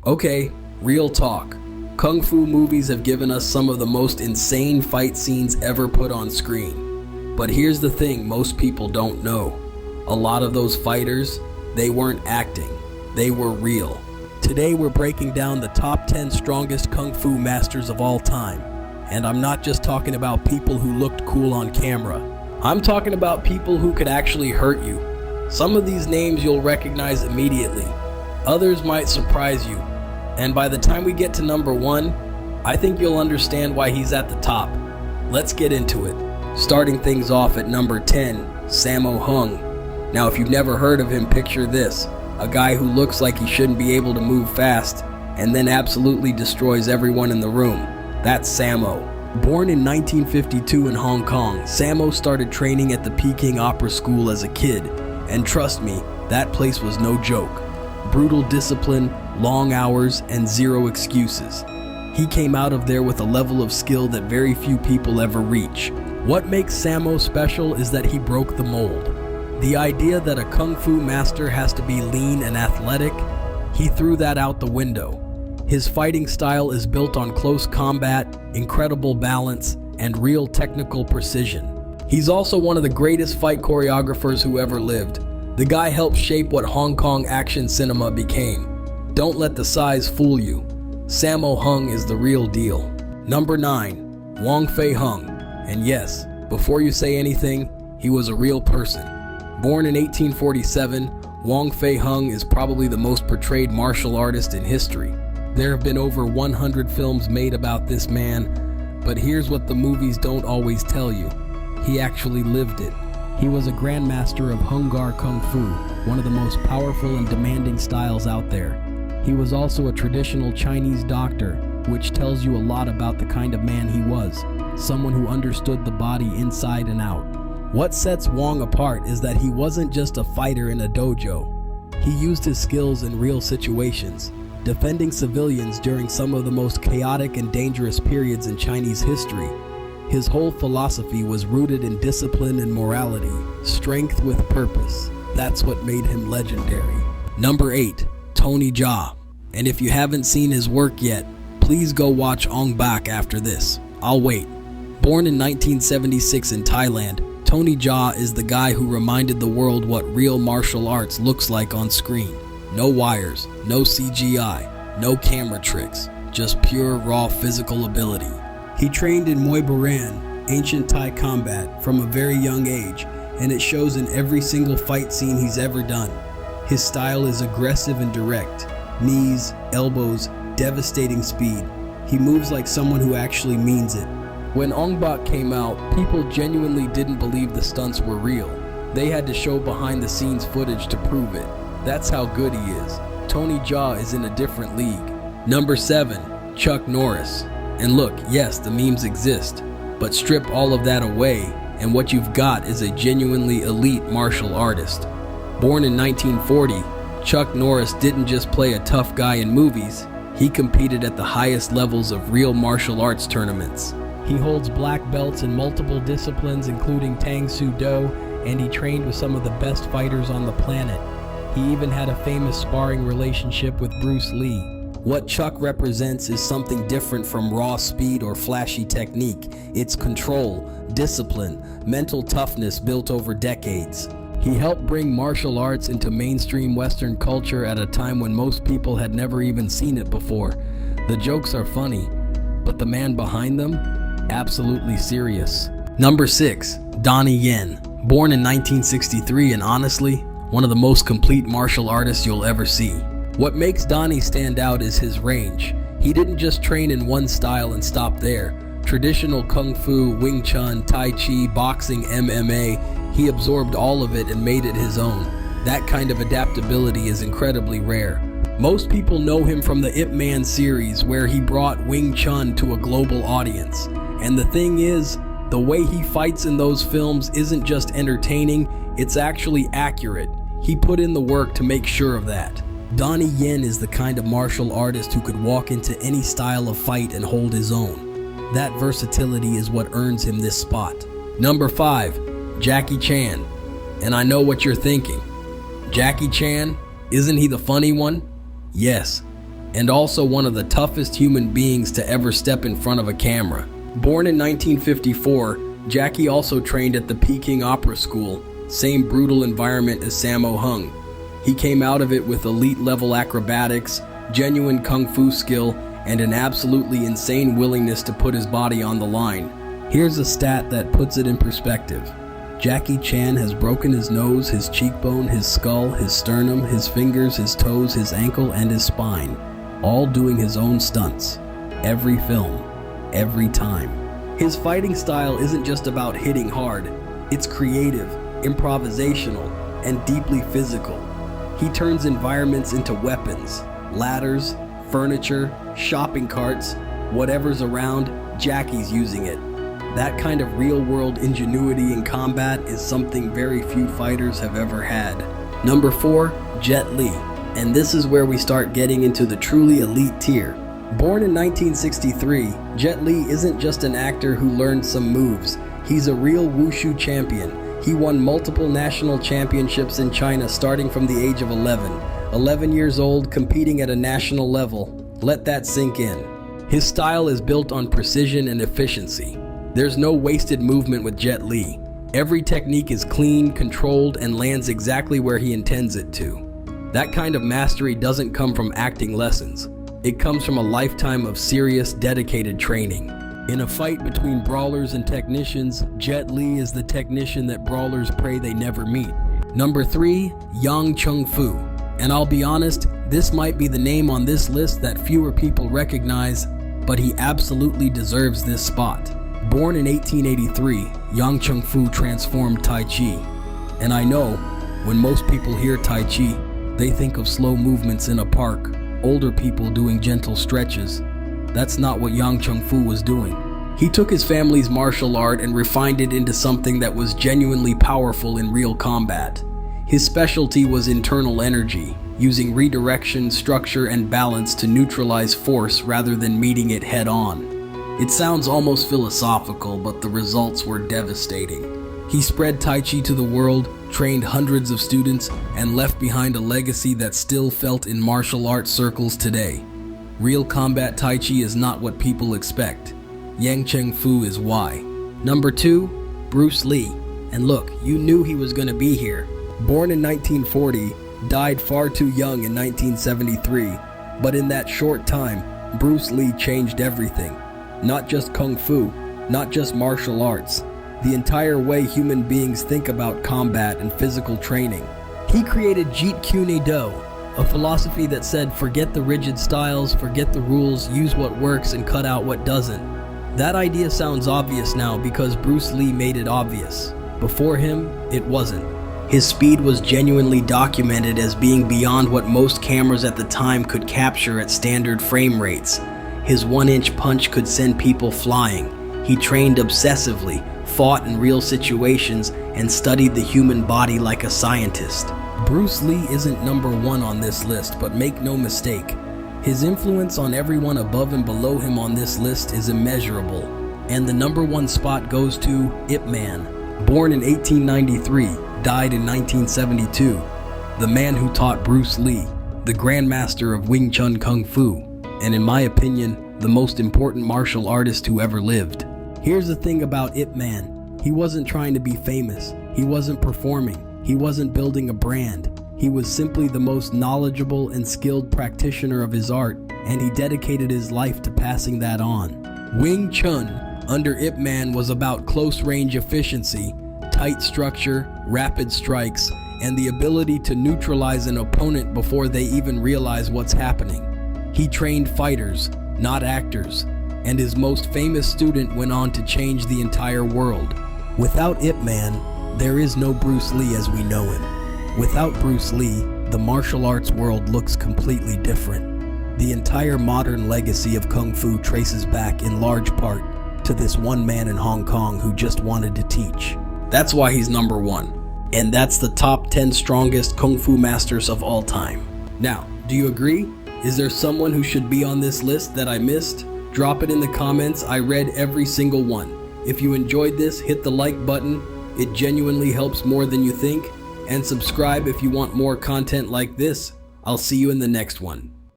Okay, real talk. Kung Fu movies have given us some of the most insane fight scenes ever put on screen. But here's the thing most people don't know. A lot of those fighters, they weren't acting. They were real. Today we're breaking down the top 10 strongest Kung Fu masters of all time. And I'm not just talking about people who looked cool on camera. I'm talking about people who could actually hurt you. Some of these names you'll recognize immediately. Others might surprise you. And by the time we get to number 1, I think you'll understand why he's at the top. Let's get into it. Starting things off at number 10, Sammo Hung. Now if you've never heard of him, picture this. A guy who looks like he shouldn't be able to move fast and then absolutely destroys everyone in the room. That's Sammo. Born in 1952 in Hong Kong, Sammo started training at the Peking Opera School as a kid. And trust me, that place was no joke. Brutal discipline, long hours, and zero excuses. He came out of there with a level of skill that very few people ever reach. What makes Sammo special is that he broke the mold. The idea that a Kung Fu master has to be lean and athletic, he threw that out the window. His fighting style is built on close combat, incredible balance, and real technical precision. He's also one of the greatest fight choreographers who ever lived. The guy helped shape what Hong Kong action cinema became. Don't let the size fool you. Sammo Hung is the real deal. Number 9, Wong Fei Hung. And yes, before you say anything, he was a real person. Born in 1847, Wong Fei Hung is probably the most portrayed martial artist in history. There have been over 100 films made about this man, but here's what the movies don't always tell you. He actually lived it. He was a grandmaster of Hung Gar Kung Fu, one of the most powerful and demanding styles out there. He was also a traditional Chinese doctor, which tells you a lot about the kind of man he was, someone who understood the body inside and out. What sets Wong apart is that he wasn't just a fighter in a dojo. He used his skills in real situations, defending civilians during some of the most chaotic and dangerous periods in Chinese history. His whole philosophy was rooted in discipline and morality, strength with purpose. That's what made him legendary. Number 8, Tony Jaa. And if you haven't seen his work yet, please go watch Ong Bak after this. I'll wait. Born in 1976 in Thailand, Tony Jaa is the guy who reminded the world what real martial arts looks like on screen. No wires, no CGI, no camera tricks, just pure raw physical ability. He trained in Muay Boran, ancient Thai combat, from a very young age, and it shows in every single fight scene he's ever done. His style is aggressive and direct. Knees, elbows, devastating speed. He moves like someone who actually means it. When Ong Bak came out, people genuinely didn't believe the stunts were real. They had to show behind the scenes footage to prove it. That's how good he is. Tony Jaa is in a different league. Number 7, Chuck Norris. And look, yes, the memes exist, but strip all of that away, and what you've got is a genuinely elite martial artist. Born in 1940, Chuck Norris didn't just play a tough guy in movies, he competed at the highest levels of real martial arts tournaments. He holds black belts in multiple disciplines including Tang Soo Do, and he trained with some of the best fighters on the planet. He even had a famous sparring relationship with Bruce Lee. What Chuck represents is something different from raw speed or flashy technique. It's control, discipline, mental toughness built over decades. He helped bring martial arts into mainstream Western culture at a time when most people had never even seen it before. The jokes are funny, but the man behind them? Absolutely serious. Number 6, Donnie Yen. Born in 1963 and honestly, one of the most complete martial artists you'll ever see. What makes Donnie stand out is his range. He didn't just train in one style and stop there. Traditional Kung Fu, Wing Chun, Tai Chi, boxing, MMA, he absorbed all of it and made it his own. That kind of adaptability is incredibly rare. Most people know him from the Ip Man series where he brought Wing Chun to a global audience. And the thing is, the way he fights in those films isn't just entertaining, it's actually accurate. He put in the work to make sure of that. Donnie Yen is the kind of martial artist who could walk into any style of fight and hold his own. That versatility is what earns him this spot. Number 5, Jackie Chan. And I know what you're thinking. Jackie Chan? Isn't he the funny one? Yes, and also one of the toughest human beings to ever step in front of a camera. Born in 1954, Jackie also trained at the Peking Opera School, same brutal environment as Sammo Hung. He came out of it with elite-level acrobatics, genuine kung fu skill, and an absolutely insane willingness to put his body on the line. Here's a stat that puts it in perspective. Jackie Chan has broken his nose, his cheekbone, his skull, his sternum, his fingers, his toes, his ankle, and his spine, all doing his own stunts. Every film, every time. His fighting style isn't just about hitting hard. It's creative, improvisational, and deeply physical. He turns environments into weapons, ladders, furniture, shopping carts, whatever's around, Jackie's using it. That kind of real-world ingenuity in combat is something very few fighters have ever had. Number 4, Jet Li. And this is where we start getting into the truly elite tier. Born in 1963, Jet Li isn't just an actor who learned some moves. He's a real wushu champion. He won multiple national championships in China starting from the age of 11. 11 years old, competing at a national level. Let that sink in. His style is built on precision and efficiency. There's no wasted movement with Jet Li. Every technique is clean, controlled, and lands exactly where he intends it to. That kind of mastery doesn't come from acting lessons. It comes from a lifetime of serious, dedicated training. In a fight between brawlers and technicians, Jet Li is the technician that brawlers pray they never meet. Number 3, Yang Chung-fu. And I'll be honest, this might be the name on this list that fewer people recognize, but he absolutely deserves this spot. Born in 1883, Yang Chung-fu transformed Tai Chi. And I know, when most people hear Tai Chi, they think of slow movements in a park, older people doing gentle stretches. That's not what Yang Chung-fu was doing. He took his family's martial art and refined it into something that was genuinely powerful in real combat. His specialty was internal energy, using redirection, structure, and balance to neutralize force rather than meeting it head-on. It sounds almost philosophical, but the results were devastating. He spread Tai Chi to the world, trained hundreds of students, and left behind a legacy that's still felt in martial arts circles today. Real combat Tai Chi is not what people expect. Yang Chung-fu is why. Number 2, Bruce Lee. And look, you knew he was going to be here. Born in 1940, died far too young in 1973. But in that short time, Bruce Lee changed everything. Not just kung fu, not just martial arts, the entire way human beings think about combat and physical training. He created Jeet Kune Do, a philosophy that said forget the rigid styles, forget the rules, use what works and cut out what doesn't. That idea sounds obvious now because Bruce Lee made it obvious. Before him, it wasn't. His speed was genuinely documented as being beyond what most cameras at the time could capture at standard frame rates. His 1-inch punch could send people flying. He trained obsessively, fought in real situations, and studied the human body like a scientist. Bruce Lee isn't number 1 on this list, but make no mistake, his influence on everyone above and below him on this list is immeasurable. And the number 1 spot goes to Ip Man. Born in 1893, died in 1972. The man who taught Bruce Lee, the grandmaster of Wing Chun Kung Fu, and in my opinion, the most important martial artist who ever lived. Here's the thing about Ip Man. He wasn't trying to be famous. He wasn't performing. He wasn't building a brand. He was simply the most knowledgeable and skilled practitioner of his art, and he dedicated his life to passing that on. Wing Chun, under Ip Man, was about close-range efficiency, tight structure, rapid strikes, and the ability to neutralize an opponent before they even realize what's happening. He trained fighters, not actors, and his most famous student went on to change the entire world. Without Ip Man, there is no Bruce Lee as we know him. Without Bruce Lee, the martial arts world looks completely different. The entire modern legacy of Kung Fu traces back in large part to this one man in Hong Kong who just wanted to teach. That's why he's number 1. And that's the top 10 strongest Kung Fu masters of all time. Now, do you agree? Is there someone who should be on this list that I missed? Drop it in the comments. I read every single one. If you enjoyed this, hit the like button. It genuinely helps more than you think. And subscribe if you want more content like this. I'll see you in the next one.